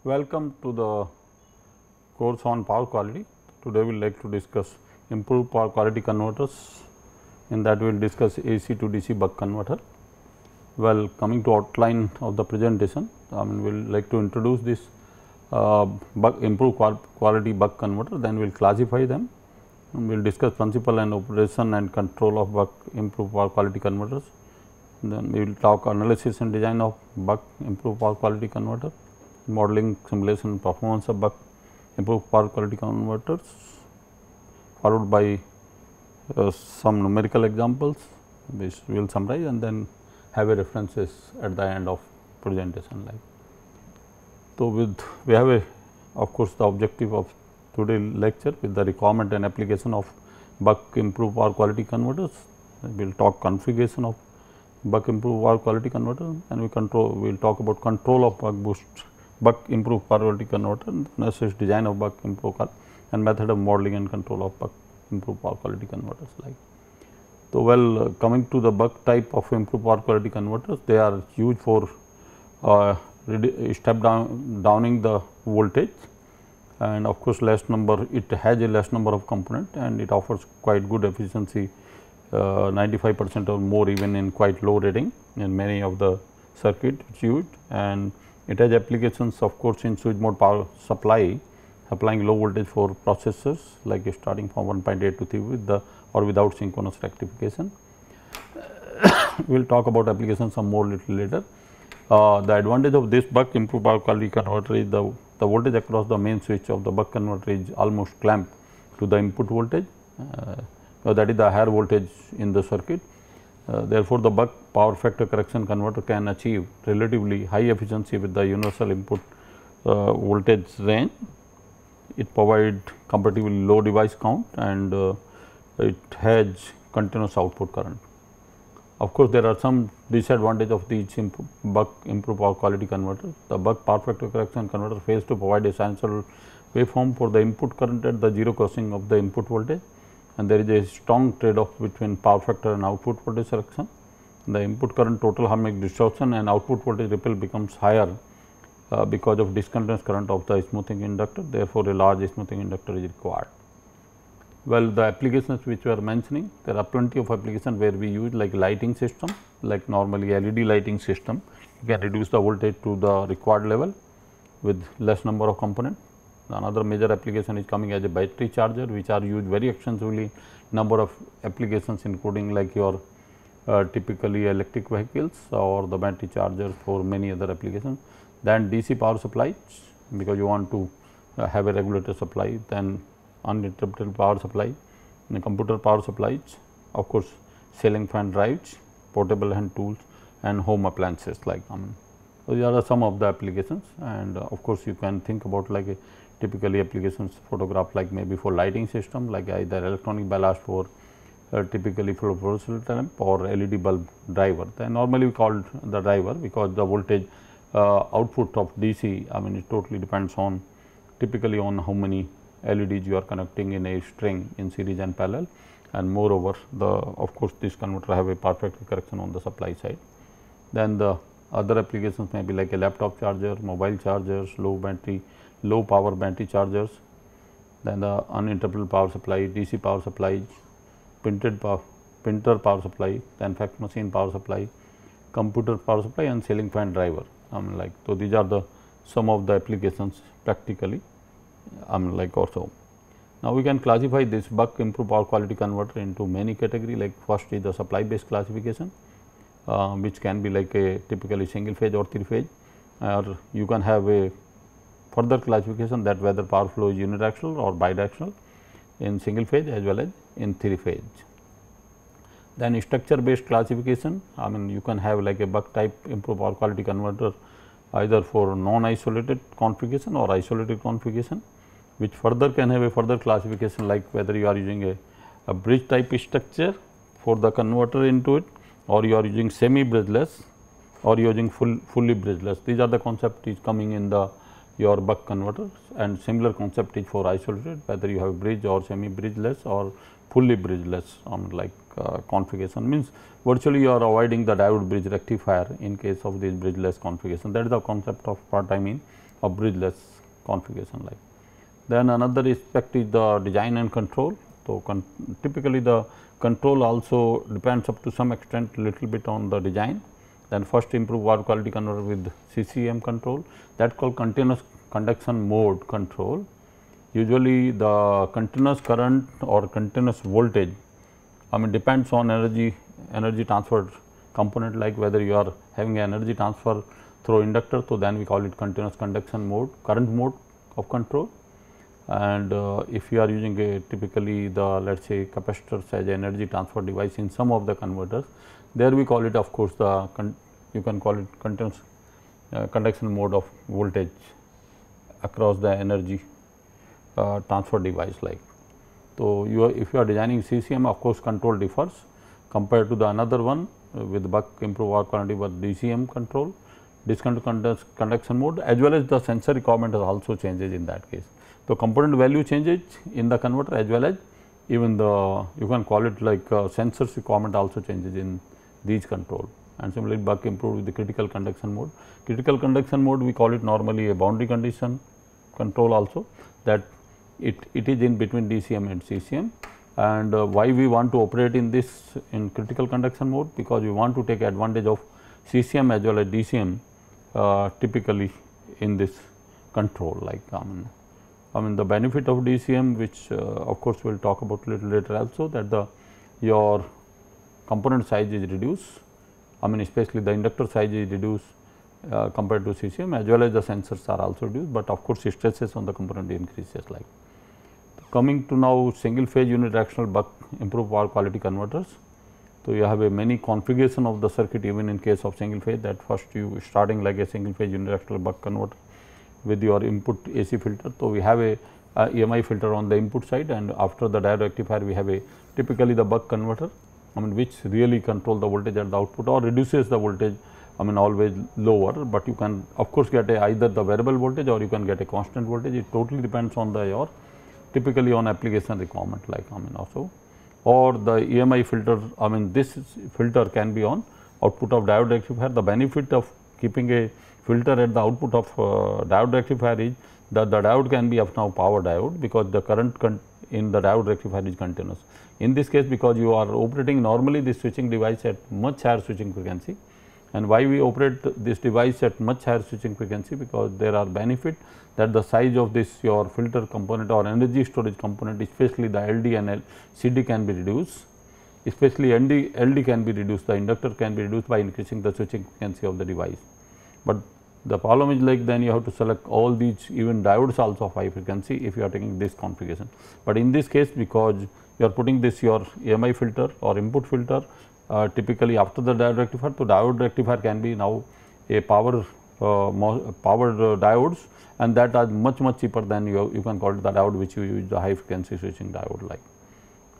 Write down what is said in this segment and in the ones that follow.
Welcome to the course on power quality. Today we will like to discuss improved power quality converters. In that we will discuss AC to DC buck converter. Well, coming to outline of the presentation, we will like to introduce this improved quality buck converter, then we will classify them. We will discuss principle and operation and control of buck improved power quality converters. Then we will talk analysis and design of buck improved power quality converter, modeling, simulation, performance of buck improved power quality converters, followed by some numerical examples which we will summarize and then have a references at the end of presentation. Like so, we have a of course the objective of today lecture with the requirement and application of buck improved power quality converters. We will talk configuration of buck improved power quality converter, and we will talk about control of buck improved power quality converter, necessary design of buck improved and method of modeling and control of buck improved power quality converters. Like so, well, coming to the buck type of improved power quality converters, they are used for downing the voltage, and of course it has a less number of component and it offers quite good efficiency, 95% or more even in quite low rating in many of the circuit used, and it has applications of course in switch mode power supply, applying low voltage for processors like starting from 1.8 to 3 with the or without synchronous rectification. We will talk about applications some more little later. The advantage of this buck improved power quality converter is the voltage across the main switch of the buck converter is almost clamped to the input voltage, that is the higher voltage in the circuit. Therefore, the buck power factor correction converter can achieve relatively high efficiency with the universal input voltage range. It provides comparatively low device count and it has continuous output current. Of course, there are some disadvantages of these buck improved power quality converter. The buck power factor correction converter fails to provide a sinusoidal waveform for the input current at the zero crossing of the input voltage, and there is a strong trade off between power factor and output voltage correction. The input current total harmonic distortion and output voltage ripple becomes higher because of discontinuous current of the smoothing inductor. Therefore, a large smoothing inductor is required. Well, the applications which we are mentioning, there are plenty of applications where we use like lighting system, like normally LED lighting system, you can reduce the voltage to the required level with less number of components. Another major application is coming as a battery charger, which are used very extensively number of applications, including like your typically electric vehicles or the battery chargers for many other applications. Then DC power supplies, because you want to have a regulated supply, then uninterrupted power supply, computer power supplies, of course ceiling fan drives, portable hand tools and home appliances like so these are some of the applications, and of course you can think about like a typically applications photograph like maybe for lighting system, like either electronic ballast for typically fluorescent lamp or LED bulb driver. Then normally we called the driver because the voltage output of DC, it totally depends on typically on how many LEDs you are connecting in a string in series and parallel, and moreover of course this converter have a power factor correction on the supply side. Then the other applications may be like a laptop charger, mobile chargers, low power battery chargers, then the uninterruptible power supply, DC power supplies, printer power supply, then fax machine power supply, computer power supply and ceiling fan driver. So these are some of the applications practically like also. Now we can classify this buck improved power quality converter into many category. Like first is the supply based classification, which can be like a typically single phase or three phase, or you can have a further classification that whether power flow is unidirectional or bidirectional in single phase as well as in three phase. Then structure based classification, you can have like a buck type improved power quality converter either for non isolated configuration or isolated configuration, which further can have a further classification like whether you are using a bridge type structure for the converter into it, or you are using semi bridgeless or using fully bridgeless. These are the concept is coming in your buck converters, and similar concept is for isolated, whether you have bridge or semi bridgeless or fully bridgeless configuration. Means virtually you are avoiding the diode bridge rectifier in case of this bridgeless configuration. That is the concept of what I mean of bridgeless configuration like. Then another aspect is the design and control. So, typically the control also depends up to some extent little bit on the design. Then first improve water quality converter with CCM control, that called continuous conduction mode control. Usually the continuous current or continuous voltage, depends on energy transfer component, like whether you are having energy transfer through inductor. So, then we call it continuous conduction mode, current mode of control. And if you are using a typically the let us say capacitors as energy transfer device in some of the converters, there we call it of course the you can call it continuous conduction mode of voltage across the energy transfer device like. So, if you are designing CCM, of course control differs compared to the another one with buck improve water quality with DCM control, discontinuous conduction mode, as well as the sensor requirement also changes in that case. So, component value changes in the converter, as well as even the you can call it like sensors requirement also changes in these control. And similarly, buck improved with the critical conduction mode. Critical conduction mode we call it normally a boundary condition control also, that it is in between DCM and CCM. And why we want to operate in this in critical conduction mode, because we want to take advantage of CCM as well as DCM typically in this control like. The benefit of DCM, which of course we will talk about little later also, that your component size is reduced, especially the inductor size is reduced compared to CCM, as well as the sensors are also reduced, but of course stresses on the component increases like. Coming to now single phase unidirectional buck improved power quality converters. So, you have a many configuration of the circuit even in case of single phase, that first you starting like a single phase unidirectional buck converter with your input AC filter. So, we have a EMI filter on the input side, and after the diode rectifier we have a typically the buck converter which really control the voltage at the output or reduces the voltage always lower, but you can of course get either the variable voltage or you can get a constant voltage. It totally depends on the your typically on application requirement like also, or the EMI filter this filter can be on output of diode rectifier. The benefit of keeping a filter at the output of diode rectifier is that the diode can be of now power diode, because the current in the diode rectifier is continuous. In this case, because you are operating normally this switching device at much higher switching frequency. And why we operate this device at much higher switching frequency, because there are benefit that the size of this your filter component or energy storage component, especially the LD and CD can be reduced, especially LD can be reduced, the inductor can be reduced by increasing the switching frequency of the device. But the problem is like then you have to select all these even diodes also of high frequency if you are taking this configuration. But in this case, because you are putting this your EMI filter or input filter typically after the diode rectifier, so diode rectifier can be now a power diodes, and that are much cheaper than you can call it the diode which you use the high frequency switching diode like.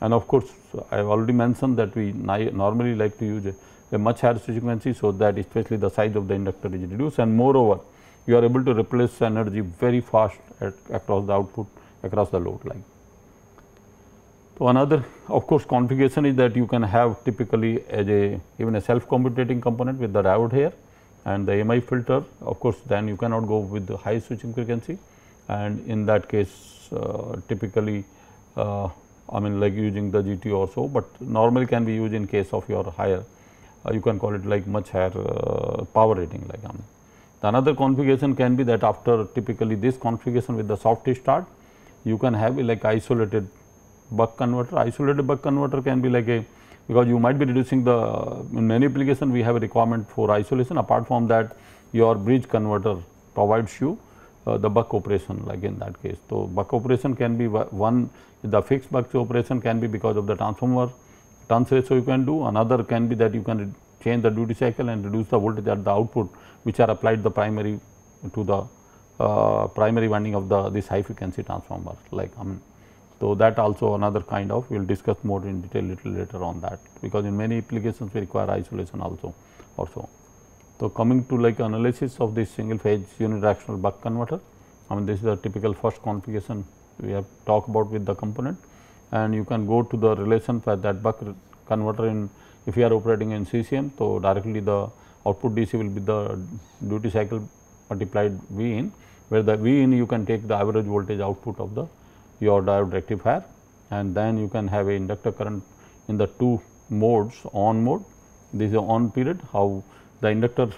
And of course, I have already mentioned that we normally like to use a much higher switching frequency, so that especially the size of the inductor is reduced, and moreover you are able to replace energy very fast across the output across the load like. So, another of course configuration is that you can have typically as even a self commutating component with the diode here and the EMI filter. Of course, then you cannot go with the high switching frequency, and in that case typically like using the GTO or so, but normally can be used in case of your higher you can call it like much higher power rating like. The another configuration can be that after typically this configuration with the soft start, you can have a like isolated buck converter. Isolated buck converter can be like a, because you might be reducing the, in many applications we have a requirement for isolation. Apart from that, your bridge converter provides you the buck operation like in that case. So, buck operation can be one, the fixed buck operation can be because of the transformer turns ratio you can do. Another can be that you can change the duty cycle and reduce the voltage at the output which are applied the primary to the primary winding of this high frequency transformer like. So, that also another kind of, we will discuss more in detail little later on that, because in many applications we require isolation also. So, coming to like analysis of this single phase unidirectional buck converter, this is a typical first configuration we have talked about with the component, and you can go to the relation for that buck converter in, if you are operating in CCM. So, directly the output DC will be the duty cycle multiplied V in, where the V in you can take the average voltage output of the your diode rectifier, and then you can have a inductor current in the two modes, on mode, this is on period, how the inductor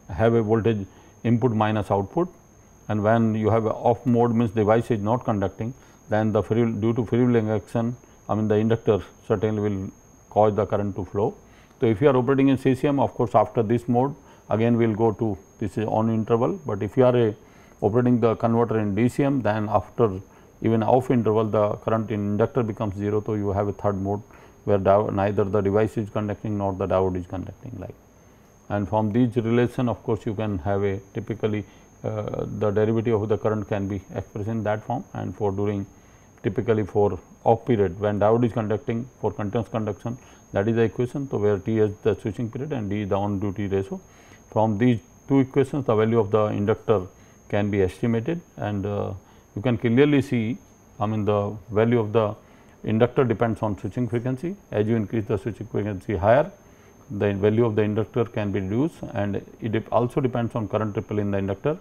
have a voltage input minus output, and when you have a off mode means device is not conducting, then the due to freewheeling action, I mean the inductor certainly will cause the current to flow. So, if you are operating in CCM, of course, after this mode again we will go to this is on interval, but if you are operating the converter in DCM, then after even off interval the current in inductor becomes 0. So, you have a third mode where neither the device is conducting nor the diode is conducting, like. And from these relation, of course, you can have a typically the derivative of the current can be expressed in that form, and for during typically for off period when diode is conducting for continuous conduction, that is the equation. So, where T is the switching period and D is the on duty ratio. From these two equations, the value of the inductor can be estimated, and you can clearly see, I mean the value of the inductor depends on switching frequency. As you increase the switching frequency higher, the value of the inductor can be reduced, and it also depends on current ripple in the inductor.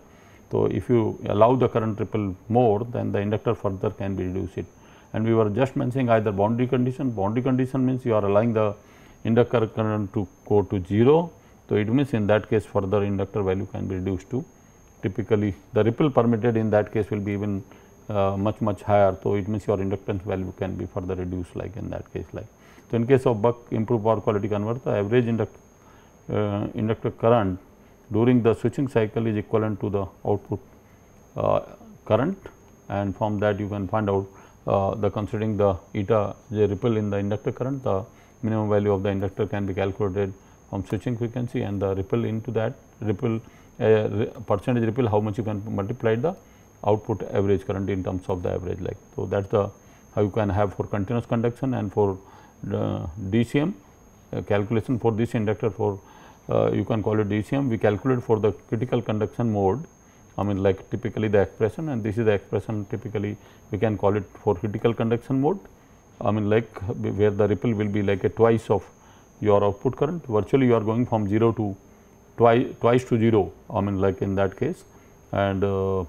So, if you allow the current ripple more, then the inductor further can be reduced. And we were just mentioning either boundary condition. Boundary condition means you are allowing the inductor current to go to 0. So, it means in that case further inductor value can be reduced to typically the ripple permitted in that case will be even much higher. So, it means your inductance value can be further reduced, like in that case, like. So, in case of buck improved power quality converter, the average inductor current during the switching cycle is equivalent to the output current, and from that you can find out the considering the eta j ripple in the inductor current, the minimum value of the inductor can be calculated from switching frequency, and the ripple into that ripple percentage ripple, how much you can multiply the output average current in terms of the average, like. So, that is the how you can have for continuous conduction, and for DCM calculation for this inductor for you can call it DCM, we calculate for the critical conduction mode, I mean like typically the expression, and this is the expression typically we can call it for critical conduction mode, I mean like where the ripple will be like a twice of your output current, virtually you are going from 0 to twice to 0, I mean like in that case, and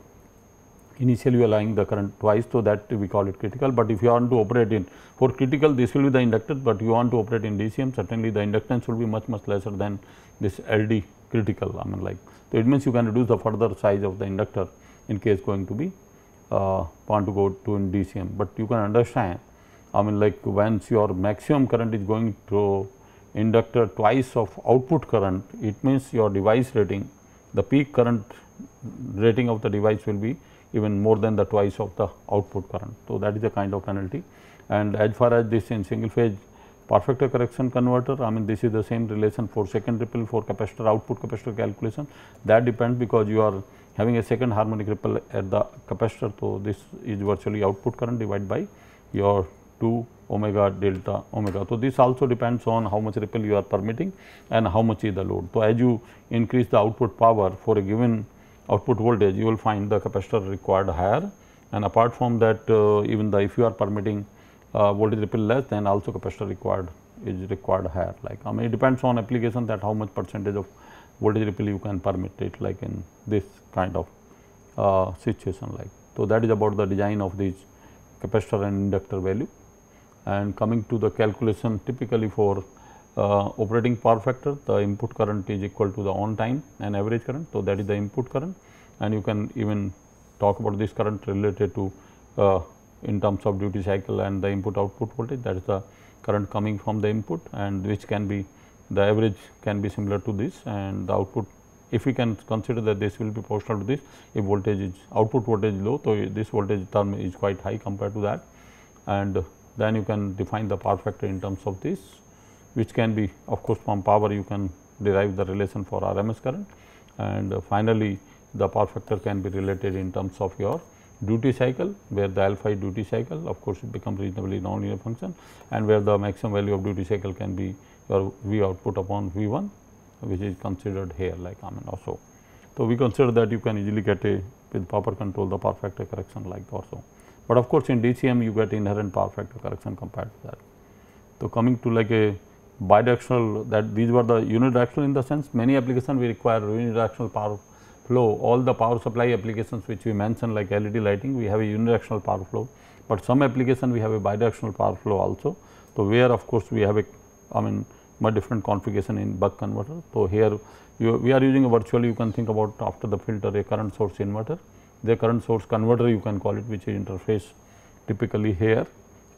initially you are allowing the current twice. So, that we call it critical, but if you want to operate in for critical, this will be the inductor, but you want to operate in DCM, certainly the inductance will be much lesser than this LD critical, I mean like. So, it means you can reduce the further size of the inductor in case going to be want to go to in DCM, but you can understand, I mean like once your maximum current is going to inductor twice of output current, it means your device rating, the peak current rating of the device will be even more than the twice of the output current. So, that is a kind of penalty, and as far as this in single phase power factor correction converter, I mean this is the same relation for second ripple for capacitor output capacitor calculation, that depends because you are having a second harmonic ripple at the capacitor. So, this is virtually output current divided by your 2 omega delta omega. So, this also depends on how much ripple you are permitting and how much is the load. So, as you increase the output power for a given output voltage, you will find the capacitor required higher, and apart from that even the if you are permitting voltage ripple less, then also capacitor is required higher, like. I mean it depends on application that how much percentage of voltage ripple you can permit it, like in this kind of situation, like. So, that is about the design of these capacitor and inductor value, and coming to the calculation typically for operating power factor, the input current is equal to the on time and average current. So, that is the input current, and you can even talk about this current related to in terms of duty cycle and the input output voltage, that is the current coming from the input, and which can be the average can be similar to this, and the output, if we can consider that this will be proportional to this, if voltage is output voltage low. So, this voltage term is quite high compared to that, and then you can define the power factor in terms of this, which can be of course from power you can derive the relation for RMS current, and finally the power factor can be related in terms of your duty cycle, where the alpha is duty cycle, of course it becomes reasonably nonlinear function, and where the maximum value of duty cycle can be your V output upon V 1, which is considered here, like I mean also. So, we consider that you can easily get a with power control the power factor correction like also, but of course in DCM you get inherent power factor correction compared to that. So, coming to like a bidirectional, that these were the unidirectional in the sense many applications we require unidirectional power flow, all the power supply applications which we mentioned like LED lighting, we have a unidirectional power flow, but some application we have a bidirectional power flow also. So, where of course, we have a much different configuration in buck converter. So, here we are using a virtually, you can think about after the filter a current source inverter, the current source converter you can call it, which is interface typically here.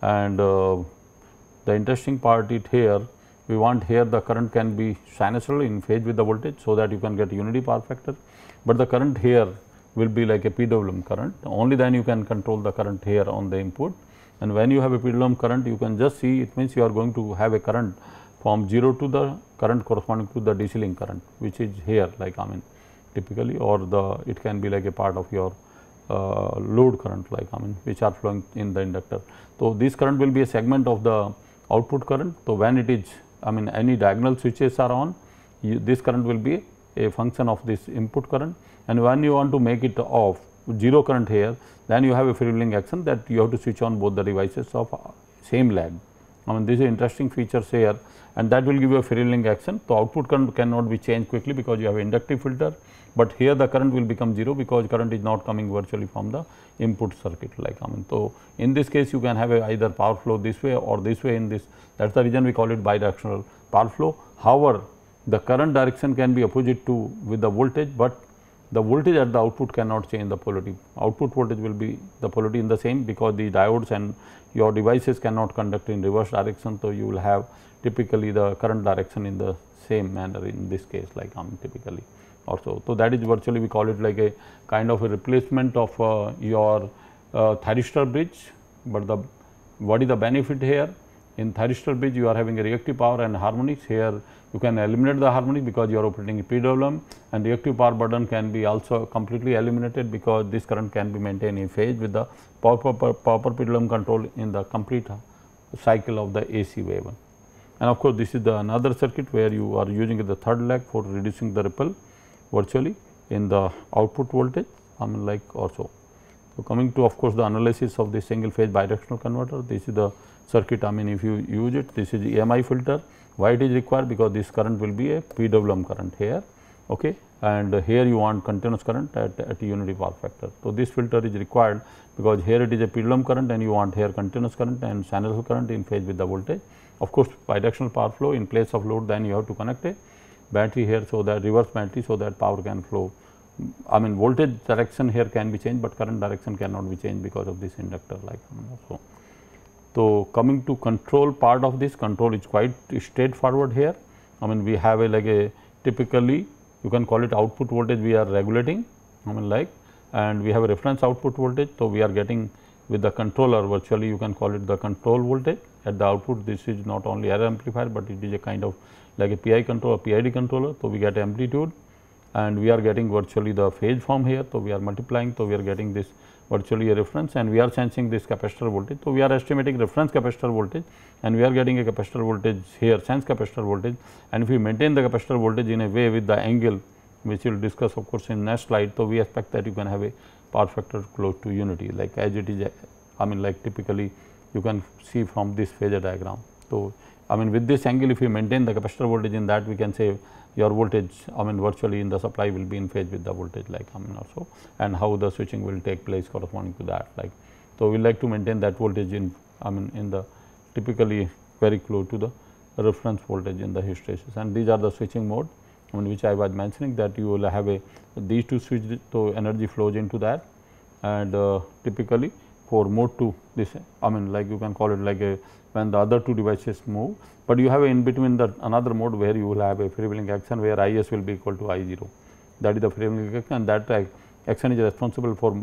And the interesting part is here, we want here the current can be sinusoidal in phase with the voltage, so that you can get unity power factor, but the current here will be like a PWM current, only then you can control the current here on the input. And when you have a PWM current, you can just see, it means you are going to have a current from 0 to the current corresponding to the DC link current, which is here like typically, or it can be like a part of your load current like which are flowing in the inductor. So, this current will be a segment of the output current. So, when it is any diagonal switches are on, this current will be a function of this input current, and when you want to make it off 0 current here, then you have a freewheeling action that you have to switch on both the devices of same lag. This is interesting features here, and that will give you a freewheeling action. So, output current cannot be changed quickly because you have inductive filter, but here the current will become 0 because current is not coming virtually from the input circuit like So, in this case you can have a either power flow this way or this way in this, that is the reason we call it bidirectional power flow. However, the current direction can be opposite to with the voltage, but the voltage at the output cannot change the polarity. Output voltage will be the polarity in the same, because the diodes and your devices cannot conduct in reverse direction. So, you will have typically the current direction in the same manner in this case like typically also. So, that is virtually we call it like a kind of a replacement of your thyristor bridge, but what is the benefit here? In thyristor bridge you are having a reactive power and harmonics. Here you can eliminate the harmonic because you are operating a PWM, and reactive power burden can be also completely eliminated because this current can be maintained in phase with the proper PWM control in the complete cycle of the AC wave. And of course, this is the another circuit where you are using the third leg for reducing the ripple virtually in the output voltage like also. So, coming to of course, the analysis of the single phase bidirectional converter, this is the circuit. If you use it, this is the EMI filter. Why it is required? Because this current will be a PWM current here, okay, and here you want continuous current at unity power factor. So, this filter is required because here it is a PWM current and you want here continuous current and sinusoidal current in phase with the voltage. Of course, bidirectional power flow in place of load, then you have to connect a battery here, so that reverse battery, so that power can flow. Voltage direction here can be changed, but current direction cannot be changed because of this inductor like so. So, coming to control part of this, control is quite straightforward here. We have a typically you can call it output voltage we are regulating and we have a reference output voltage. So, we are getting with the controller virtually you can call it the control voltage at the output. This is not only error amplifier, but it is a kind of like a PI controller, PID controller. So, we get amplitude and we are getting virtually the phase form here. So, we are multiplying. So, we are getting this virtually a reference and we are sensing this capacitor voltage. So, we are estimating reference capacitor voltage and we are getting a capacitor voltage here, sense capacitor voltage, and if we maintain the capacitor voltage in a way with the angle which we will discuss of course in next slide. So, we expect that you can have a power factor close to unity like as it is like typically you can see from this phasor diagram. So, with this angle if we maintain the capacitor voltage in that, we can say your voltage virtually in the supply will be in phase with the voltage like also, and how the switching will take place corresponding to that like. So, we like to maintain that voltage in in the typically very close to the reference voltage in the hysteresis, and these are the switching mode which I was mentioning that you will have a these two switch, so energy flows into that, and typically for mode 2 this like you can call it like a when the other two devices move, but you have a in between the another mode where you will have a freewheeling action where IS will be equal to I0, that is the freewheeling action, and that action is responsible for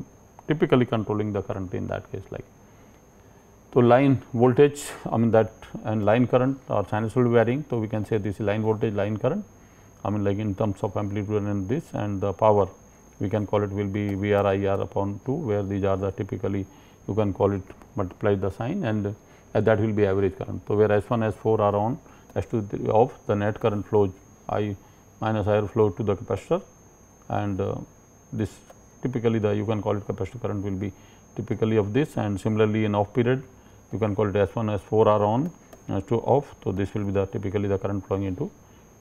typically controlling the current in that case like. So, line voltage that and line current are sinusoidal varying. So, we can say this is line voltage, line current like in terms of amplitude and this, and the power we can call it will be VR IR upon 2, where these are the typically you can call it multiply the sign, and that will be average current. So, where S1 S4 are on, S2 off, the net current flows I minus IR flow to the capacitor, and this typically the you can call it capacitor current will be typically of this, and similarly in off period you can call it S1 S4 are on, S2 off. So, this will be the typically the current flowing into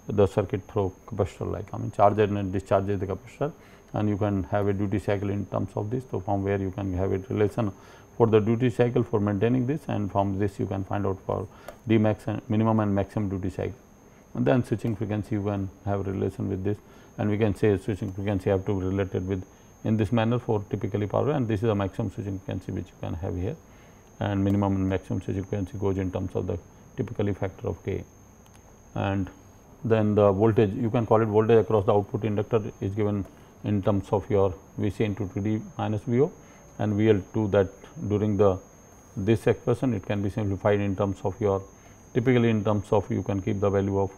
the circuit through capacitor, like charge and discharges the capacitor, and you can have a duty cycle in terms of this. So, from where you can have a relation for the duty cycle for maintaining this, and from this you can find out for D max and minimum and maximum duty cycle. And then switching frequency you can have a relation with this, and we can say switching frequency have to be related with in this manner for typically power, and this is the maximum switching frequency which you can have here, and minimum and maximum switching frequency goes in terms of the typically factor of K. And then the voltage, you can call it voltage across the output inductor is given in terms of your Vc into Td minus Vo, and VL2 that during the this expression it can be simplified in terms of your typically in terms of you can keep the value of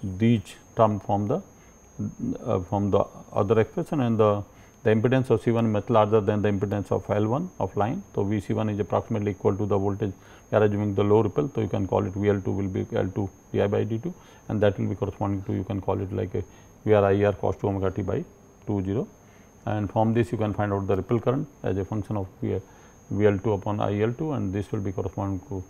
these term from the other expression, and the impedance of C1 much larger than the impedance of L1 of line. So, Vc1 is approximately equal to the voltage we are assuming the low ripple. So, you can call it VL2 will be L2 di by dt, and that will be corresponding to you can call it like a VR IR cos 2 omega t by 2 0, and from this you can find out the ripple current as a function of VL2 upon IL2, and this will be corresponding to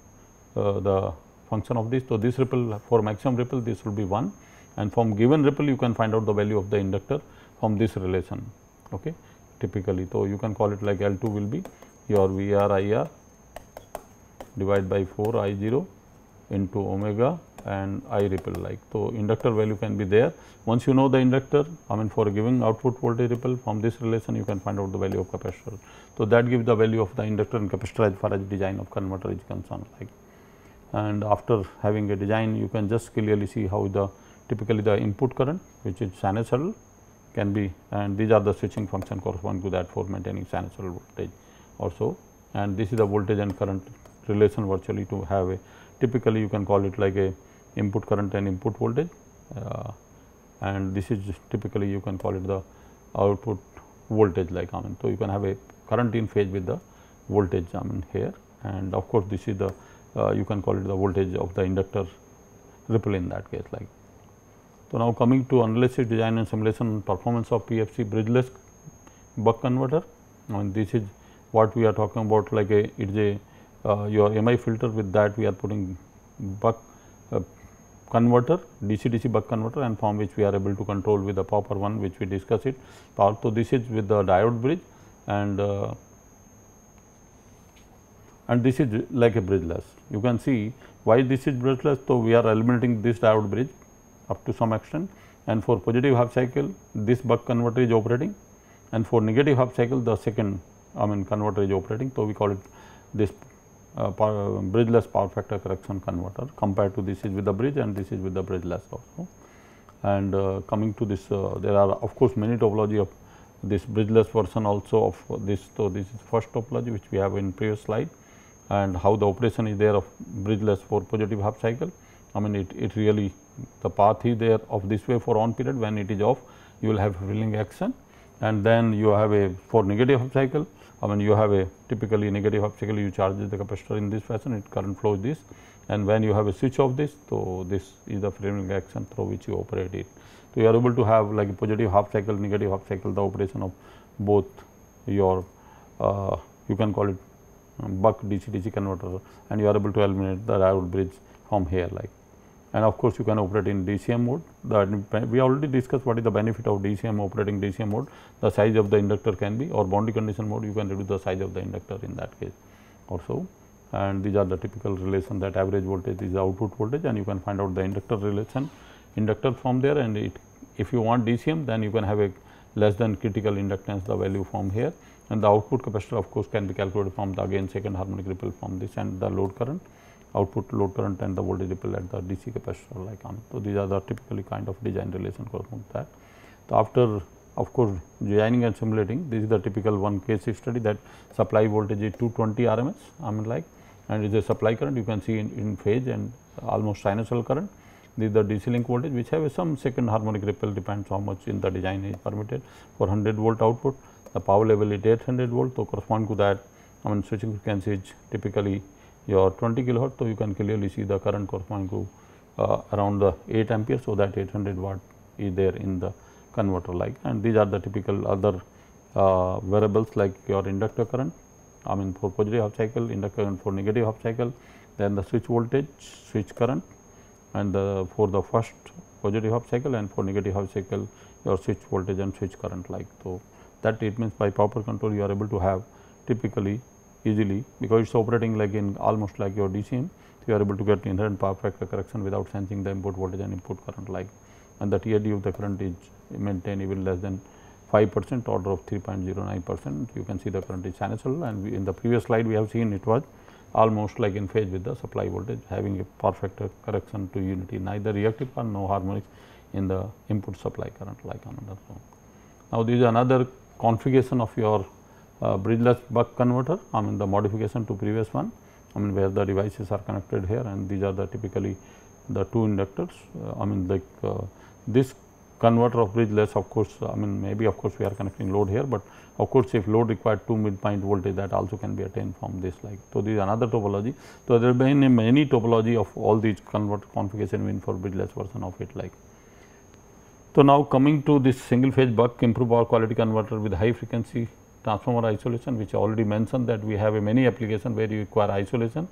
the function of this. So, this ripple for maximum ripple this will be 1, and from given ripple you can find out the value of the inductor from this relation, okay, typically. So, you can call it like L2 will be your VR IR divided by 4 I 0 into omega and I ripple, like. So, inductor value can be there. Once you know the inductor, for giving output voltage ripple from this relation you can find out the value of capacitor. So, that gives the value of the inductor and capacitor as far as design of converter is concerned, like. And after having a design you can just clearly see how the typically the input current which is sinusoidal can be, and these are the switching function corresponding to that for maintaining sinusoidal voltage also, and this is the voltage and current relation virtually to have a typically you can call it like a input current and input voltage, and this is typically you can call it the output voltage, like. So, you can have a current in phase with the voltage here, and of course, this is the you can call it the voltage of the inductor ripple in that case, like. So, now coming to analysis, design and simulation performance of PFC bridgeless buck converter, and this is what we are talking about, like it is a your MI filter. With that we are putting buck converter, DC-DC buck converter, and from which we are able to control with the proper one which we discuss it. So, this is with the diode bridge, and this is like a bridgeless. You can see why this is bridgeless. So, we are eliminating this diode bridge up to some extent, and for positive half cycle this buck converter is operating, and for negative half cycle the second converter is operating. So, we call it this bridgeless power factor correction converter, compared to this is with the bridge and this is with the bridgeless also. And coming to this, there are of course many topology of this bridgeless version also of this. So, this is first topology which we have in previous slide, and how the operation is there of bridgeless for positive half cycle. It really the path is there of this way for on period. When it is off you will have filling action, and then you have a for negative half cycle, you have a typically negative half cycle, you charge the capacitor in this fashion, it current flows this, and when you have a switch of this, so this is the filling action through which you operate it. So, you are able to have like a positive half cycle, negative half cycle, the operation of both your you can call it buck DC-DC converter, and you are able to eliminate the diode bridge from here, like. And of course, you can operate in DCM mode. We already discussed what is the benefit of DCM, operating DCM mode. The size of the inductor can be, or boundary condition mode, you can reduce the size of the inductor in that case also. And these are the typical relation that average voltage is the output voltage, and you can find out the inductor relation inductor from there. And if you want DCM, then you can have a less than critical inductance the value from here, and the output capacitor of course can be calculated from the again second harmonic ripple from this, and the load current, output load current, and the voltage ripple at the DC capacitor, like. So, these are the typically kind of design relation correspond to that. So, after of course, designing and simulating, this is the typical one case study that supply voltage is 220 RMS, like, and it is a supply current you can see in phase and almost sinusoidal current. This is the DC link voltage which have some second harmonic ripple, depends how much in the design is permitted. For 100 volt output, the power level is 800 volt. So, correspond to that switching frequency is typically your 20 kilohertz. So, you can clearly see the current corresponding to around the 8 ampere. So, that 800 watt is there in the converter, like. And these are the typical other variables like your inductor current, for positive half cycle, inductor current for negative half cycle, then the switch voltage, switch current, and for the first positive half cycle, and for negative half cycle your switch voltage and switch current like. So, that it means by proper control you are able to have typically easily, because it is operating like in almost like your DCM. So, you are able to get inherent power factor correction without sensing the input voltage and input current like, and the TID of the current is maintained even less than 5%, order of 3.09%. You can see the current is sinusoidal, and in the previous slide we have seen it was almost like in phase with the supply voltage, having a power factor correction to unity, neither reactive or no harmonics in the input supply current like another. Now, this is another configuration of your bridgeless buck converter, I mean the modification to previous one, I mean where the devices are connected here, and these are the typically the two inductors. I mean like this converter of bridgeless, of course, I mean maybe of course we are connecting load here, but of course if load required 2 midpoint voltage, that also can be attained from this like. So, this is another topology. So, there have been many topology of all these converter configuration win for bridgeless version of it like. So, now coming to this single phase buck improved power quality converter with high frequency transformer isolation, which I already mentioned that we have a many application where you require isolation.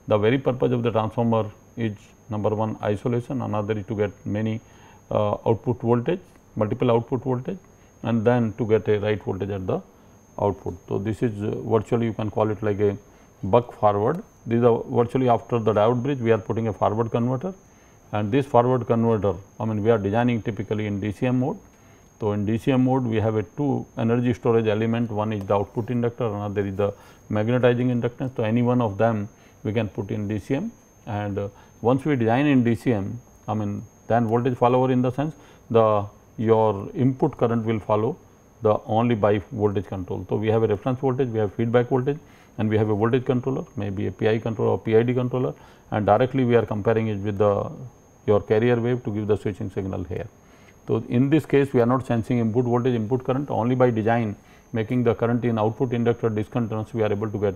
The very purpose of the transformer is number one isolation, another is to get many output voltage, multiple output voltage, and then to get a right voltage at the output. So, this is virtually you can call it like a buck forward. These are virtually after the diode bridge we are putting a forward converter, and this forward converter, I mean we are designing typically in DCM mode. So, in DCM mode we have a two energy storage element, one is the output inductor, another is the magnetizing inductance. So, any one of them we can put in DCM, and once we design in DCM, I mean then voltage follower in the sense your input current will follow the only by voltage control. So, we have a reference voltage, we have feedback voltage, and we have a voltage controller, maybe a PI controller or PID controller, and directly we are comparing it with your carrier wave to give the switching signal here. So, in this case we are not sensing input voltage, input current, only by design making the current in output inductor discontinuous we are able to get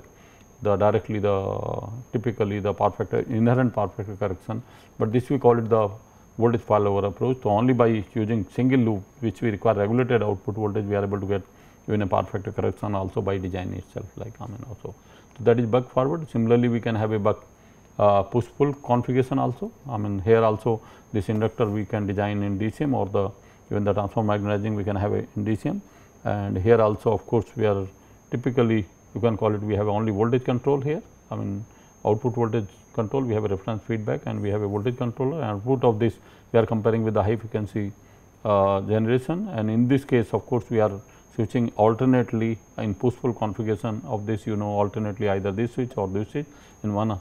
the directly the typically the power factor inherent power factor correction, but this we call it the voltage follower approach. So, only by using single loop which we require regulated output voltage we are able to get even a power factor correction also by design itself like I mean also. So, that is buck forward. Similarly, we can have a buck push pull configuration also. I mean here also this inductor we can design in DCM, or the even the transformer magnetizing we can have a in DCM, and here also of course we are typically you can call it we have only voltage control here. I mean output voltage control, we have a reference feedback and we have a voltage controller, and output of this we are comparing with the high frequency generation, and in this case of course we are switching alternately in push pull configuration of this, you know, alternately either this switch or this switch in one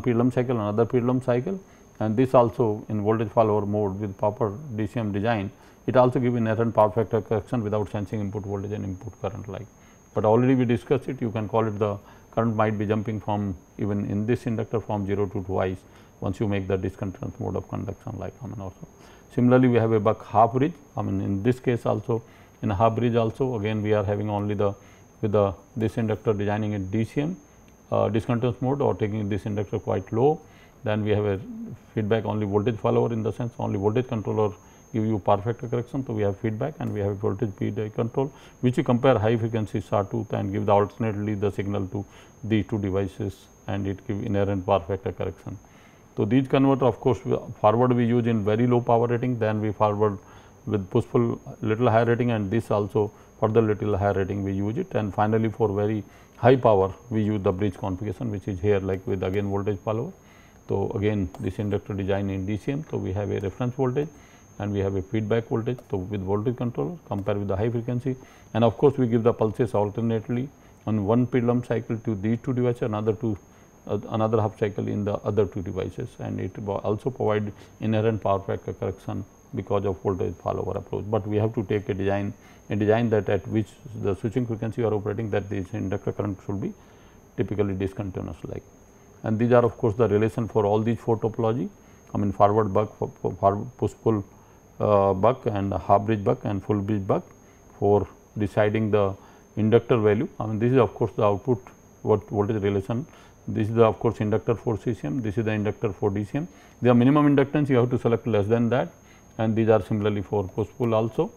pendulum cycle, another pendulum cycle, and this also in voltage follower mode with proper DCM design, it also gives inherent power factor correction without sensing input voltage and input current like. But already we discussed it, you can call it the current might be jumping from even in this inductor from 0 to twice once you make the discontinuous mode of conduction like I mean also. Similarly, we have a buck half bridge, I mean in this case also in a half bridge also again we are having only the with this inductor designing in DCM discontinuous mode or taking this inductor quite low, then we have a feedback only voltage follower, in the sense only voltage controller give you power factor correction. So, we have feedback and we have voltage PID control, which you compare high frequency sawtooth and give the alternately the signal to these two devices, and it give inherent power factor correction. So, these converter of course forward we use in very low power rating, then we forward with push pull little higher rating, and this also further little higher rating we use it, and finally for very high power we use the bridge configuration, which is here like with again voltage follower. So, again this inductor design in DCM. So, we have a reference voltage and we have a feedback voltage. So, with voltage controller compare with the high frequency, and of course, we give the pulses alternately on one pendulum cycle to these two devices, another half cycle in the other two devices, and it also provide inherent power factor correction because of voltage follower approach. But we have to take a design that at which the switching frequency you are operating, that this inductor current should be typically discontinuous like. And these are of course the relation for all these four topology, I mean forward buck, push pull buck, and half bridge buck and full bridge buck for deciding the inductor value. I mean this is of course the output voltage relation. This is the of course inductor for CCM, this is the inductor for DCM. The minimum inductance you have to select less than that, and these are similarly for push pull also,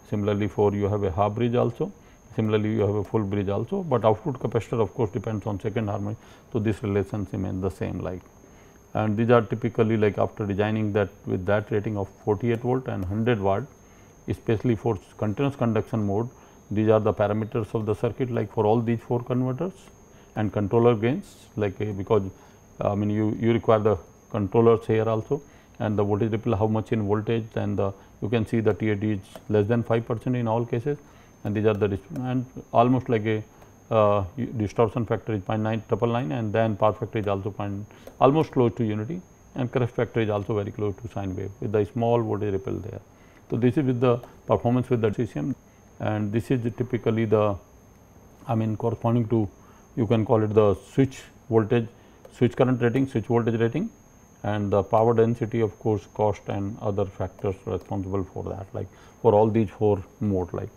similarly for you have a half bridge also, similarly you have a full bridge also, but output capacitor of course depends on second harmonic. So, this relations remain the same like. and these are typically like after designing that with that rating of 48 volt and 100 watt, especially for continuous conduction mode. These are the parameters of the circuit like for all these 4 converters and controller gains like because I mean you require the controllers here also, and the voltage ripple how much in voltage, and you can see the TAD is less than 5% in all cases, and these are the and almost like a distortion factor is 0.999, and then power factor is also almost close to unity, and crest factor is also very close to sine wave with the small voltage ripple there. So, this is with the performance with the CCM, and this is typically the I mean corresponding to, you can call it the switch voltage, switch current rating, switch voltage rating, and the power density, of course, cost and other factors responsible for that, like for all these 4 modes. Like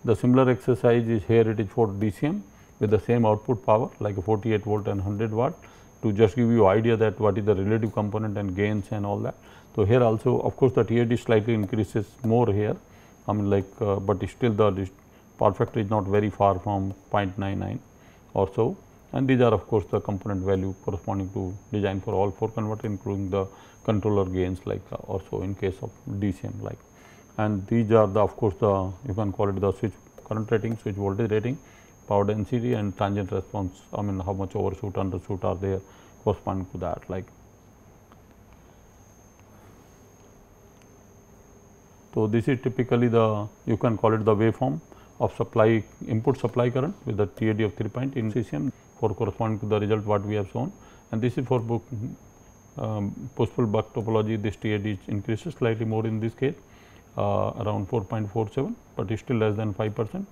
the similar exercise is here, it is for DCM with the same output power like a 48 volt and 100 watt, to just give you idea that what is the relative component and gains and all that. So, here also of course, the TAD slightly increases more here, I mean like but still the power factor is not very far from 0.99 or so, and these are of course, the component value corresponding to design for all 4 converters, including the controller gains like also in case of DCM like. And these are the of course, the you can call it the switch current rating, switch voltage rating, power density and transient response, I mean how much overshoot, undershoot are there corresponding to that like. So, this is typically the, you can call it the waveform of supply input supply current with the TAD of 3 point in CCM for corresponding to the result what we have shown, and this is for push pull buck topology. This TAD increases slightly more in this case around 4.47, but is still less than 5%,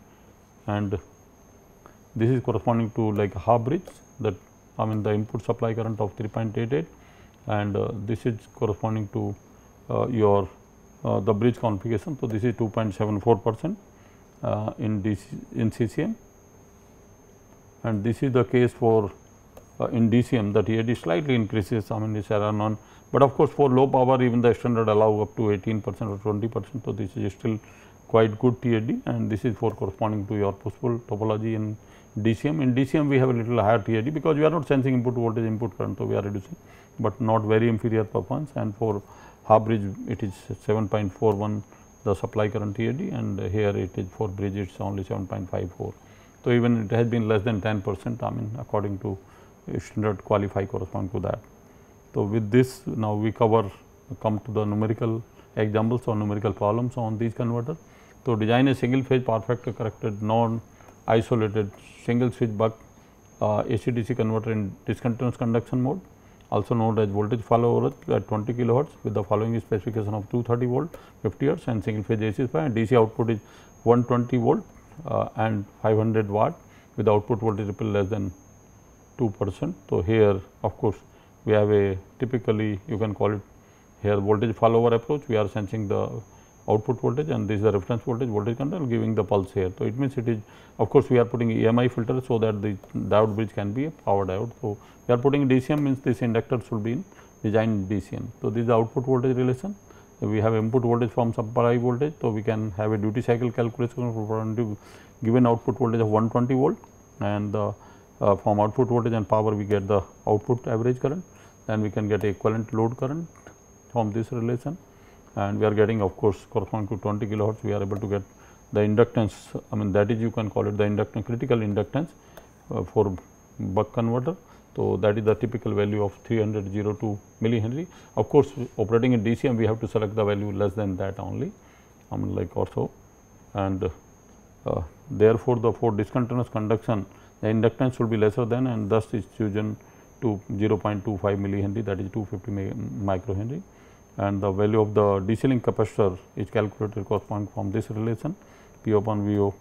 and this is corresponding to like half bridge, that I mean the input supply current of 3.88, and this is corresponding to your the bridge configuration. So, this is 2.74% in CCM, and this is the case for in DCM, the TAD slightly increases, I mean this around on, but of course, for low power even the standard allow up to 18% or 20%. So, this is still quite good TAD, and this is for corresponding to your push pull topology in DCM. In DCM we have a little higher TAD because we are not sensing input voltage, input current, so we are reducing, but not very inferior performance, and for half bridge it is 7.41 the supply current TAD, and here it is for bridge it is only 7.54. So, even it has been less than 10%, I mean according to standard qualify correspond to that. So, with this now we come to the numerical examples or numerical problems on these converters. So, design a single phase power factor corrected non isolated single switch buck AC/DC converter in discontinuous conduction mode, also known as voltage follower at 20 kilohertz with the following specification of 230 volt, 50 hertz and single phase AC supply, and DC output is 120 volt and 500 watt with the output voltage ripple less than 2%. So, here of course, we have a typically you can call it here voltage follower approach. We are sensing the output voltage, and this is the reference voltage control giving the pulse here. So, it means it is of course, we are putting EMI filter, so that the diode bridge can be a power diode. So, we are putting DCM means this inductor should be in design DCM. So, this is the output voltage relation. So, we have input voltage from supply voltage. So, we can have a duty cycle calculation for given output voltage of 120 volt, and from output voltage and power we get the output average current, then we can get equivalent load current from this relation, and we are getting of course, corresponding to 20 kilohertz we are able to get the inductance, I mean that is you can call it the inductance, critical inductance for buck converter. So, that is the typical value of 302 millihenry. Of course, operating in DCM we have to select the value less than that only, I mean like also, and therefore, for discontinuous conduction the inductance should be lesser than, and thus is chosen to 0.25 millihenry, that is 250 microhenry, and the value of the DC link capacitor is calculated corresponding from this relation P upon VO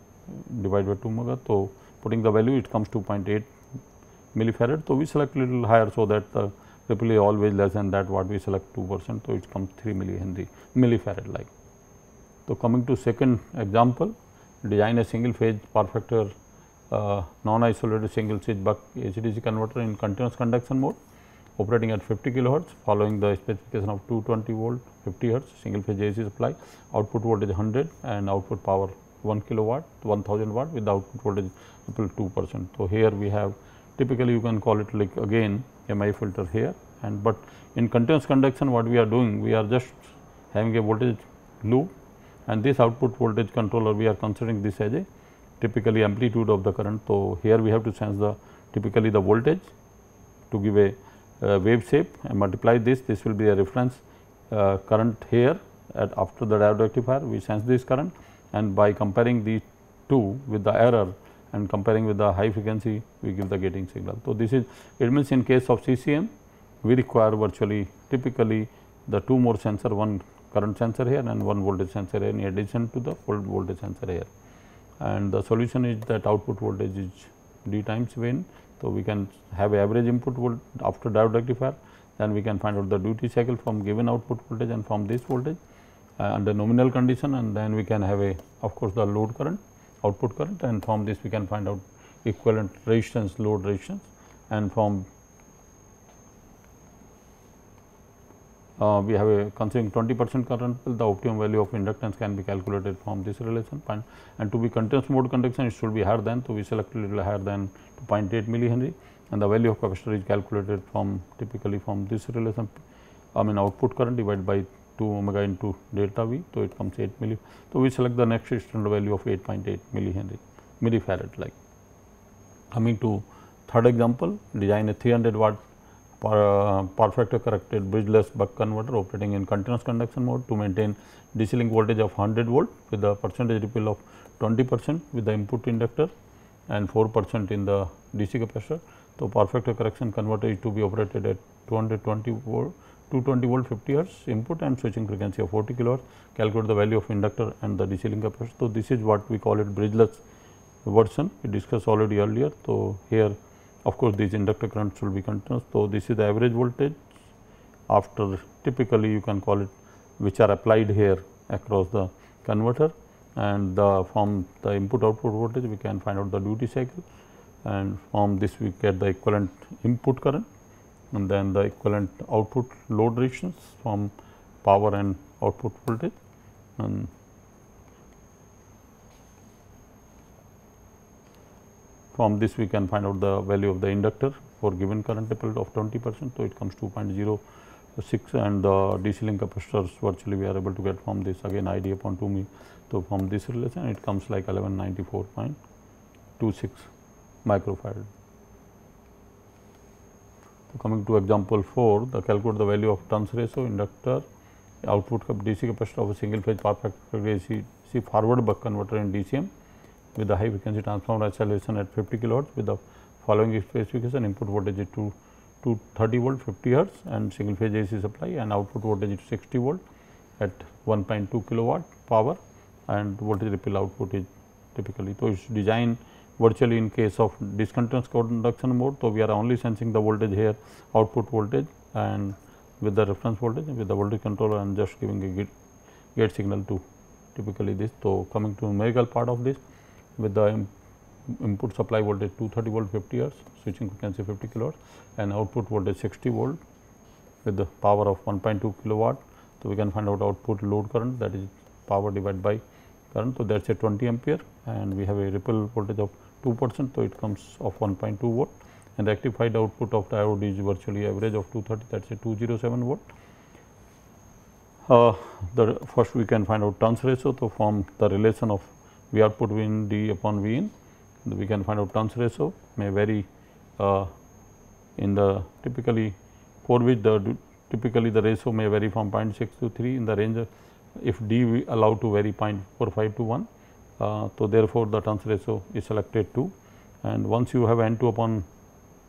divided by 2 mega. So, putting the value it comes to 0.8 millifarad. So, we select little higher, so that the ripple is always less than that what we select 2%. So, it comes 3 millifarad like. So, coming to second example, design a single phase power factor non isolated single switch buck AC/DC converter in continuous conduction mode operating at 50 kilohertz following the specification of 220 volt, 50 hertz single phase AC supply, output voltage 100 and output power 1 kilowatt, 1000 watt with the output voltage equal to 2%. So, here we have typically you can call it like again MI filter here, And but in continuous conduction what we are doing, we are just having a voltage loop, and this output voltage controller, we are considering this as a typically amplitude of the current. So, here we have to sense the typically the voltage to give a wave shape and multiply this will be a reference current here at after the diode rectifier. We sense this current, and by comparing the two with the error and comparing with the high frequency, we give the gating signal. So, this is, it means in case of CCM we require virtually typically the two more sensor, one current sensor here and one voltage sensor here in addition to the voltage sensor here. And the solution is that output voltage is D times Vin. So, we can have average input voltage after diode rectifier, then we can find out the duty cycle from given output voltage and from this voltage under nominal condition, and then we can have a of course, the load current, output current, and from this we can find out equivalent resistance, load resistance, and from we have a considering 20% current, the optimum value of inductance can be calculated from this relation point, and to be continuous mode conduction it should be higher than, so we selected little higher than 0.8 millihenry, and the value of capacitor is calculated from typically from this relation, output current divided by 2 omega into delta V, so it comes 8 milli. So, we select the next standard value of 8.8 millifarad. Like coming to third example, design a 300 watt power factor corrected bridgeless buck converter operating in continuous conduction mode to maintain DC link voltage of 100 volt with the percentage ripple of 20% with the input inductor and 4% in the DC capacitor. So, power factor correction converter is to be operated at 220 volt 50 hertz input and switching frequency of 40 kilohertz. Calculate the value of inductor and the DC link capacitor. So, this is what we call it bridgeless version, we discussed already earlier. So, here of course, this inductor current should be continuous. So, this is the average voltage after typically you can call it, which are applied here across the converter, and from the input output voltage we can find out the duty cycle, and from this we get the equivalent input current and then the equivalent output load resistance from power and output voltage, and from this we can find out the value of the inductor for given current ripple of 20%. So, it comes 2.06, and the DC link capacitors virtually we are able to get from this again ID upon 2 me. So, from this relation it comes like 1194.26 microfarad. So, coming to example 4, the calculate the value of turns ratio inductor output DC capacitor of a single phase power factor AC forward buck converter in DCM with the high frequency transformer acceleration at 50 kilohertz with the following specification: input voltage is 230 volt 50 hertz and single phase AC supply, and output voltage is 60 volt at 1.2 kilowatt power, and voltage ripple output is typically. So, it is designed virtually in case of discontinuous conduction mode. So, we are only sensing the voltage here, output voltage, and with the reference voltage with the voltage controller and just giving a gate signal to typically this. So, coming to numerical part of this, with the input supply voltage 230 volt 50 hertz, switching frequency 50 kilohertz, and output voltage 60 volt with the power of 1.2 kilowatt. So, we can find out output load current, that is power divided by current. So, that is a 20 ampere, and we have a ripple voltage of 2%. So, it comes of 1.2 volt, and rectified output of diode is virtually average of 230, that is a 207 volt. The first we can find out turns ratio. So, from the relation of V output V in D upon V in, we can find out turns ratio may vary in the typically, for which the typically the ratio may vary from 0.6 to 3 in the range of, if D we allow to vary 0.45 to 1. So, therefore, the turns ratio is selected 2, and once you have N 2 upon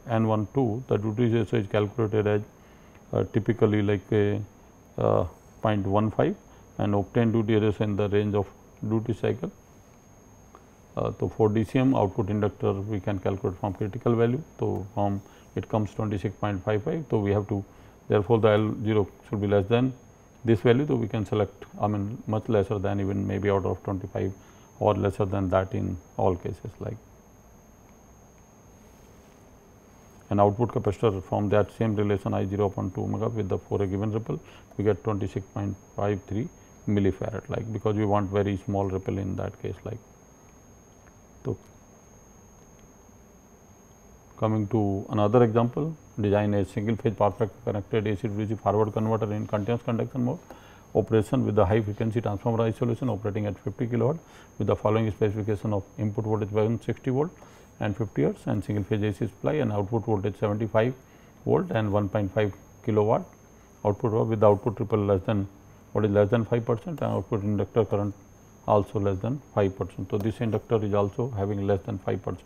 N 1 2, the duty ratio is calculated as typically like a 0.15 and obtain duty ratio in the range of duty cycle. So, for DCM output inductor we can calculate from critical value. So, from it comes 26.55. So, we have to, therefore, the L 0 should be less than this value. So, we can select much lesser than even maybe out of 25 or lesser than that in all cases like. And output capacitor from that same relation I 0 upon 2 omega with the for a given ripple we get 26.53 millifarad, like, because we want very small ripple in that case like. So, coming to another example, design a single phase power factor connected AC to DC forward converter in continuous conduction mode, operation with the high frequency transformer isolation operating at 50 kilowatt with the following specification of input voltage 160 volt and 50 hertz and single phase AC supply and output voltage 75 volt and 1.5 kilowatt output with the output ripple less than 5% and output inductor current also less than 5%. So, this inductor is also having less than 5%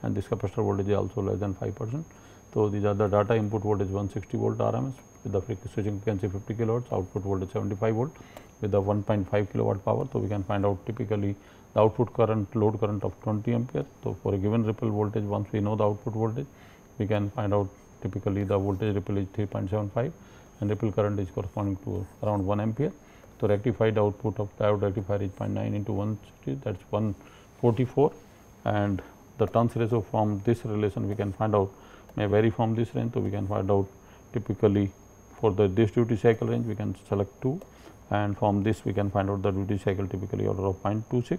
and this capacitor voltage is also less than 5%. So, these are the data input voltage 160 volt RMS with the switching frequency 50 kilohertz, output voltage 75 volt with the 1.5 kilowatt power. So, we can find out typically the output current load current of 20 ampere. So, for a given ripple voltage once we know the output voltage we can find out typically the voltage ripple is 3.75 and ripple current is corresponding to around 1 ampere. So, rectified output of diode rectifier is 0.9 into 160 that is 144 and the turns ratio from this relation we can find out may vary from this range. So, we can find out typically for this duty cycle range we can select 2 and from this we can find out the duty cycle typically order of 0.26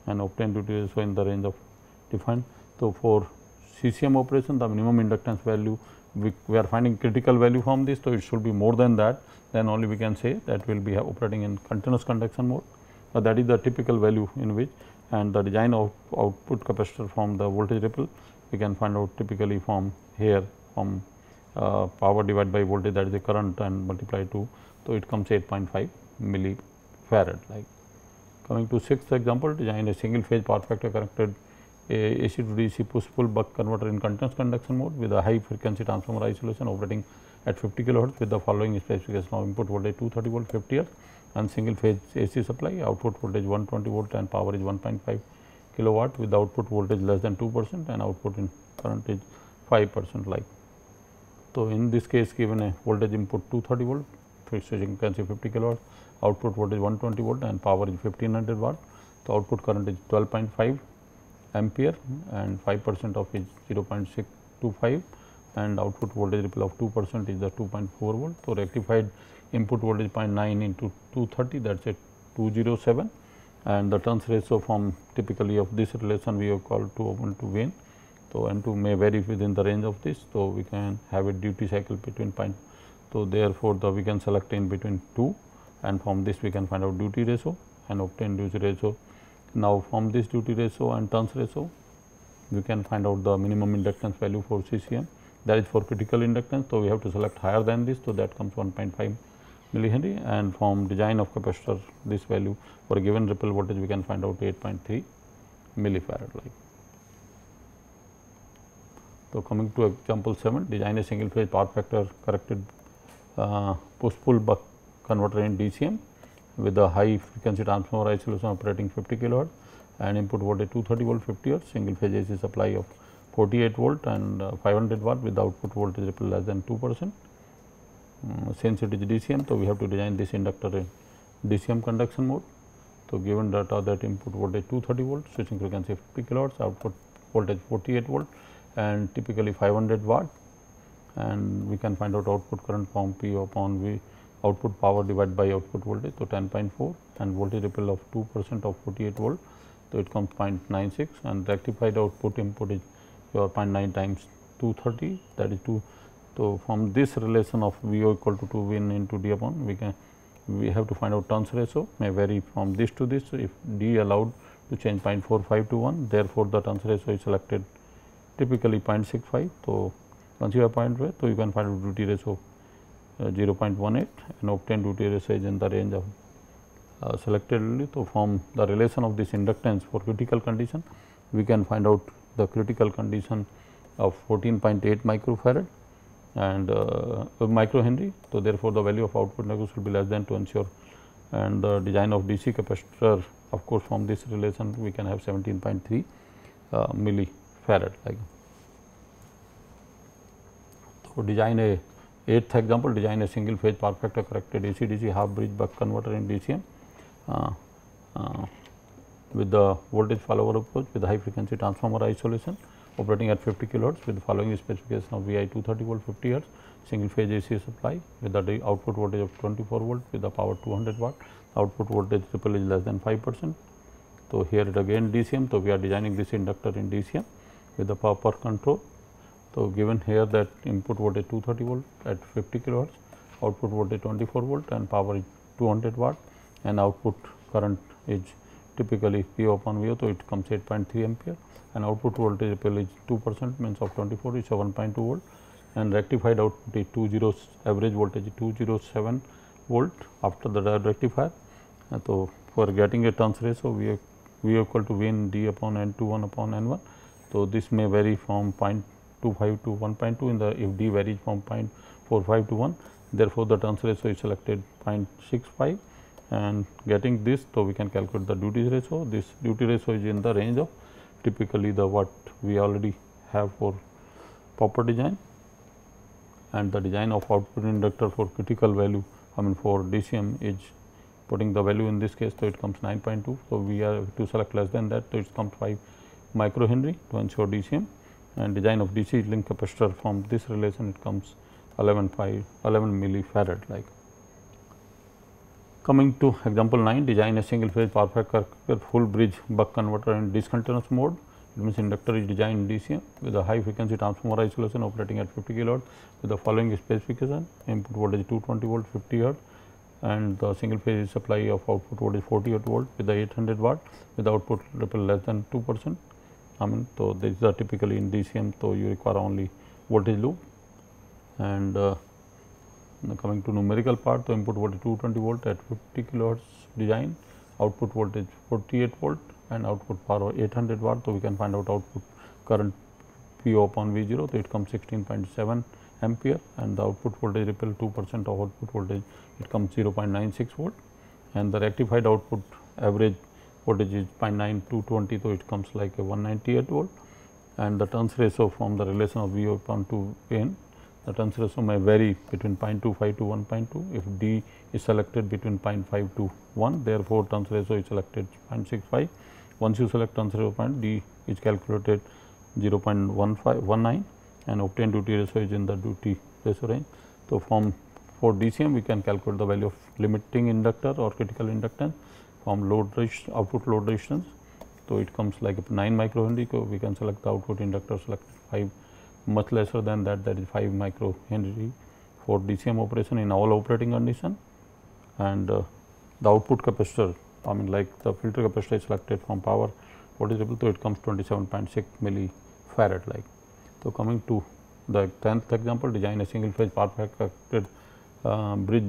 and obtain duty ratio in the range of defined. So, for CCM operation the minimum inductance value we are finding critical value from this. So, it should be more than that, then only we can say that we will be operating in continuous conduction mode. That is the typical value in which and the design of output capacitor from the voltage ripple we can find out typically from here from power divided by voltage that is the current and multiply to. So, it comes 8.5 millifarad. Like coming to sixth example, design a single phase power factor connected AC to DC push pull buck converter in continuous conduction mode with a high frequency transformer isolation operating at 50 kilohertz with the following specification of input voltage 230 volt 50 hertz and single phase AC supply, output voltage 120 volt and power is 1.5 kilowatt with the output voltage less than 2% and output in current is 5% like. So, in this case given a voltage input 230 volt, switching frequency 50 kilowatt, output voltage 120 volt and power is 1500 watt. So, output current is 12.5 ampere and 5% of is 0.625 and output voltage ripple of 2% is the 2.4 volt. So, rectified input voltage 0.9 into 230 that is a 207 and the turns ratio from typically of this relation we have called 2 open to N. So, N2 may vary within the range of this. So, we can have a duty cycle between point. So, therefore, we can select in between 2 and from this we can find out duty ratio and obtain duty ratio. Now, from this duty ratio and turns ratio we can find out the minimum inductance value for CCM that is for critical inductance. So, we have to select higher than this. So, that comes 1.5 millihenry and from design of capacitor this value for a given ripple voltage we can find out 8.3 millifarad like. So, coming to example 7, design a single phase power factor corrected push pull buck converter in DCM with a high frequency transformer isolation operating 50 kilohertz and input voltage 230 volt 50 hertz, single phase AC supply of 48 volt and 500 watt with the output voltage ripple less than 2%. Since it is DCM, so we have to design this inductor in DCM conduction mode. So, given data that input voltage 230 volt, switching frequency 50 kilohertz, output voltage 48 volt and typically 500 watt and we can find out output current from P upon V output power divided by output voltage. So, 10.4 and voltage ripple of 2% of 48 volt. So, it comes 0.96 and rectified output input is your 0.9 times 230 that is 2. So, from this relation of VO equal to 2 Vn into D upon we have to find out turns ratio may vary from this to this. So, if D allowed to change 0.45 to 1, therefore, the turns ratio is selected typically 0.65. So, once you have 0.5, so you can find out duty ratio 0.18 and obtain duty ratio is in the range of selected only. So, from the relation of this inductance for critical condition, we can find out the critical condition of 14.8 microfarad and microhenry. So, therefore, the value of output inductance should be less than to ensure and the design of DC capacitor of course, from this relation we can have 17.3 millifarad like. So, design a 8th example, design a single phase power factor corrected AC DC half bridge buck converter in DCM with the voltage follower approach with high frequency transformer isolation operating at 50 kilohertz with the following specification of VI 230 volt 50 hertz, single phase AC supply with the output voltage of 24 volt with the power 200 watt, output voltage ripple is less than 5%. So, here it again DCM. So, we are designing this inductor in DCM with the power control. So, given here that input voltage 230 volt at 50 kilohertz, output voltage 24 volt and power is 200 watt, and output current is typically P upon V O, so it comes 8.3 ampere, and output voltage ripple is 2% means of 24 is 7.2 volt, and rectified output is 20, average voltage is 207 volt after the diode rectifier. So, for getting a turns ratio, V equal to V in D upon N21 upon N1. So, this may vary from 0.25 to 1.2 in the if D varies from 0.45 to 1. Therefore, the turns ratio is selected 0.65, and getting this, so we can calculate the duty ratio. This duty ratio is in the range of typically the what we already have for proper design, and the design of output inductor for critical value, I mean for DCM is putting the value in this case, so it comes 9.2. So, we are to select less than that, so it comes 5 microhenry to ensure DCM, and design of DC link capacitor from this relation it comes 11 millifarad like. Coming to example 9, design a single phase power factor full bridge buck converter in discontinuous mode. It means inductor is designed in DCM with a high frequency transformer isolation operating at 50 kilohertz with the following specification: input voltage 220 volt 50 hertz, and the single phase supply of output voltage 48 volt with the 800 watt with the output ripple less than 2%. I mean, so these are typically in DCM, so you require only voltage loop. And coming to numerical part, the input voltage 220 volt at 50 kilohertz design, output voltage 48 volt and output power 800 watt. So, we can find out output current P upon V 0, so it comes 16.7 ampere, and the output voltage ripple 2% of output voltage, it comes 0.96 volt, and the rectified output average voltage is 0.9220, so it comes like a 198 volt, and the turns ratio from the relation of V upon to N, the turns ratio may vary between 0.25 to 1.2 if D is selected between 0.5 to 1, therefore, turns ratio is selected 0.65. Once you select turns ratio point, D is calculated 0.19 and obtained duty ratio is in the duty ratio range. So, for DCM we can calculate the value of limiting inductor or critical inductance from output load resistance. So, it comes like 9 microhenry, so we can select the output inductor, select 5 much lesser than that, that is 5 microhenry for DCM operation in all operating condition, and the output capacitor, I mean like the filter capacitor is selected from power voltage ripple, so it comes 27.6 millifarad like. So, coming to the 10th example, design a single phase power factor bridge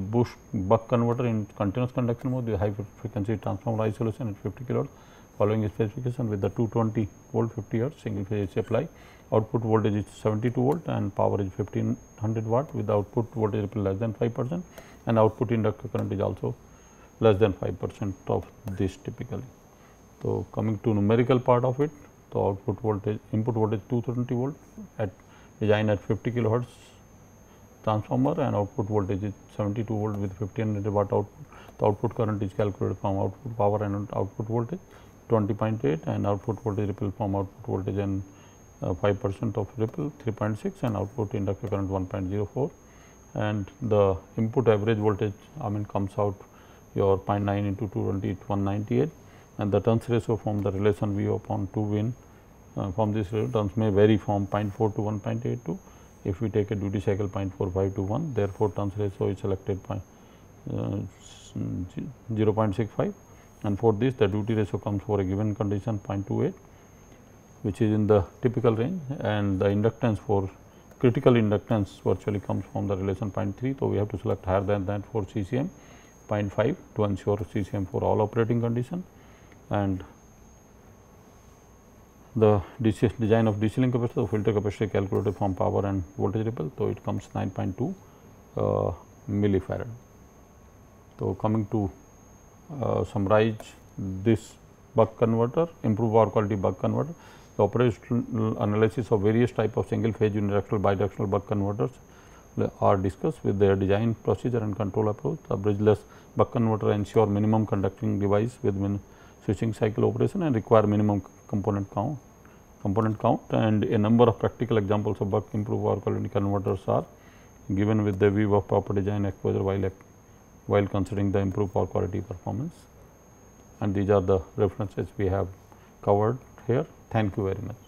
buck converter in continuous conduction mode with high frequency transformer isolation at 50 kilohertz following specification with the 220 volt 50 hertz single phase AC apply. Output voltage is 72 volt and power is 1500 watt with the output voltage ripple less than 5% and output inductor current is also less than 5% of this typically. So, coming to numerical part of it, so output voltage input voltage 220 volt at design at 50 kilohertz transformer and output voltage is 72 volt with 1500 watt output. The output current is calculated from output power and output voltage 20.8 and output voltage ripple from output voltage and 5% of ripple 3.6 and output inductor current 1.04, and the input average voltage comes out your 0.9 into 220 is 198, and the turns ratio from the relation V upon 2 Vin from this turns may vary from 0.4 to 1.82 if we take a duty cycle 0.45 to 1. Therefore, turns ratio is selected by 0.65, and for this the duty ratio comes for a given condition 0.28, which is in the typical range, and the inductance for critical inductance virtually comes from the relation 0.3. So, we have to select higher than that for CCM 0.5 to ensure CCM for all operating condition, and the design of DC link capacitor, the filter capacitor calculated from power and voltage ripple. So, it comes 9.2 millifarad. So, coming to summarize this buck converter, improved power quality buck converter, the operational analysis of various type of single phase unidirectional bidirectional buck converters are discussed with their design procedure and control approach. The bridgeless buck converter ensure minimum conducting device with switching cycle operation and require minimum component count, and a number of practical examples of buck improved power quality converters are given with the view of proper design exposure while considering the improved power quality performance, and these are the references we have covered here. Thank you very much.